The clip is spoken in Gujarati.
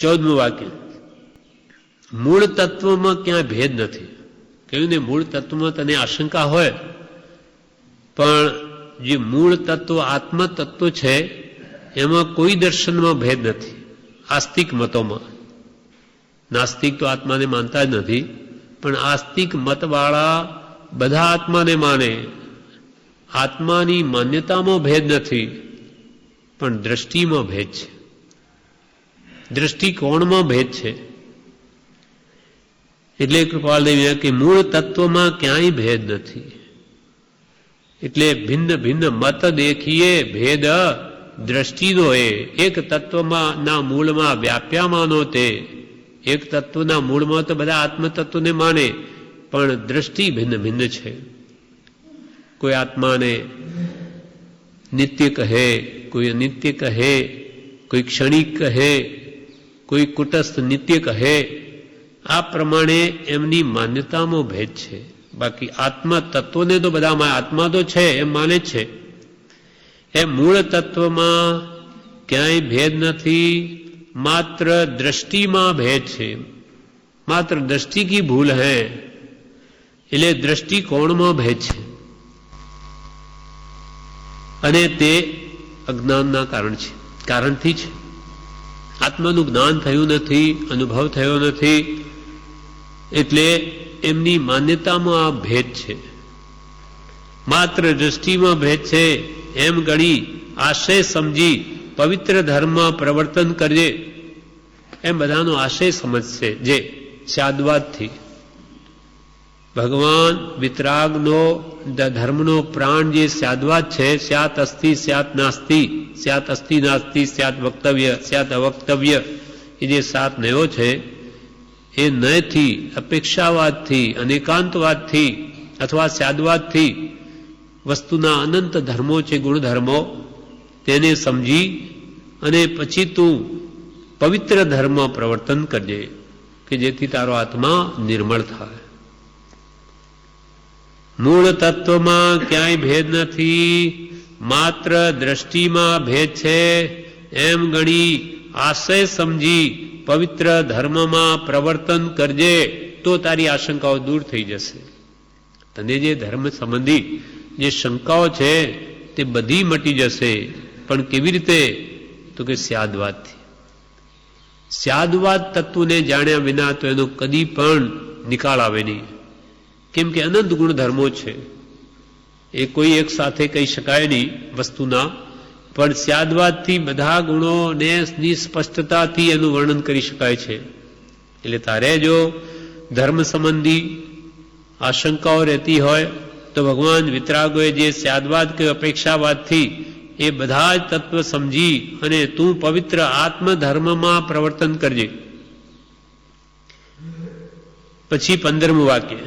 14મું વાક્ય, મૂળ તત્વમાં ક્યાંય ભેદ નથી. કહ્યું ને, મૂળ તત્વમાં તને આશંકા હોય, પણ જે મૂળ તત્વ આત્મ તત્વ છે એમાં કોઈ દર્શનમાં ભેદ નથી. આસ્તિક મતોમાં, નાસ્તિક તો આત્માને માનતા જ નથી, પણ આસ્તિક મતવાળા બધા આત્માને માને. આત્માની માન્યતામાં ભેદ નથી, પણ દ્રષ્ટિમાં ભેદ છે, દ્રષ્ટિકોણમાં ભેદ છે. એટલે કૃપાલદેવ કે મૂળ તત્વમાં ક્યાંય ભેદ નથી. એટલે ભિન્ન ભિન્ન મત દેખીએ ભેદ દ્રષ્ટિનો એ એક તત્વમાં ના મૂળમાં વ્યાપ્યામાનો તે. એક તત્વના મૂળમાં તો બધા આત્મતત્વને માને, પણ દ્રષ્ટિ ભિન્ન ભિન્ન છે. કોઈ આત્માને નિત્ય કહે, કોઈ અનિત્ય કહે, કોઈ ક્ષણિક કહે, કોઈ કુટસ્થ નિત્ય કહે. આ પ્રમાણે એમની માન્યતામાં ભેદ છે. બાકી આત્મા તત્વને તો બધા આત્મા તો છે એમ માને છે. એ મૂળ તત્વમાં ક્યાંય ભેદ નથી, માત્ર દ્રષ્ટિમાં ભેદ છે. માત્ર દ્રષ્ટિ કી ભૂલ હૈ, એટલે દ્રષ્ટિકોણમાં ભેદ છે. અને તે અજ્ઞાનના કારણથી છે. આત્માનું જ્ઞાન થયું નથી, અનુભવ થયો નથી, એટલે એમની માન્યતામાં આ ભેદ છે. માત્ર દ્રષ્ટિમાં ભેદ છે એમ ગણી આશય સમજી પવિત્ર ધર્મમાં પ્રવર્તન કરજે, એમ બધાનો આશય સમજશે. જે સ્યાદવાદથી ભગવાન વિતરાગનો ધર્મનો પ્રાણ જે સ્યાદવાદ છે, સ્યાત અસ્તિ સ્યાત નાસ્તિ, સ્યાત અસ્તિ નાસ્તિ, સ્યાત વક્તવ્ય સ્યાત અવક્તવ્ય, એ જે સાત નયો છે, એ નયથી, અપેક્ષાવાદથી, અનેકાંતવાદથી અથવા સ્યાદવાદથી વસ્તુના અનંત ધર્મો છે, ગુણધર્મો, તેને સમજી અને પછી તું પવિત્ર ધર્મ પ્રવર્તન કરજે કે જેથી તારો આત્મા નિર્મળ થાય. મૂળ તત્વમાં ક્યાંય ભેદ નથી, માત્ર દ્રષ્ટિમાં ભેદ છે એમ ગણી આશય સમજી પવિત્ર ધર્મમાં પ્રવર્તન કરજે, તો તારી આશંકાઓ દૂર થઈ જશે. તને જે ધર્મ સંબંધી જે શંકાઓ છે તે બધી મટી જશે. પણ કેવી રીતે? તો કે સ્યાદવાદથી. સ્યાદવાદ તત્વને જાણ્યા વિના તો એનો કદી પણ નિકાલ આવે નહીં. કેમ કે અનંત ગુણધર્મો છે, એ કોઈ એક સાથે કહી શકાય નહીં વસ્તુના, પણ સ્યાદવાદથી બધા ગુણોને નિસ્પષ્ટતાથી એનું વર્ણન કરી શકાય છે. એટલે તારે જો ધર્મ સંબંધી આશંકાઓ રહેતી હોય તો ભગવાન વિતરાગોએ જે સ્યાદવાદ કે અપેક્ષાવાદથી એ બધા જ તત્વ સમજી અને તું પવિત્ર આત્મધર્મમાં પ્રવર્તન કરજે. પછી 15મું વાક્ય,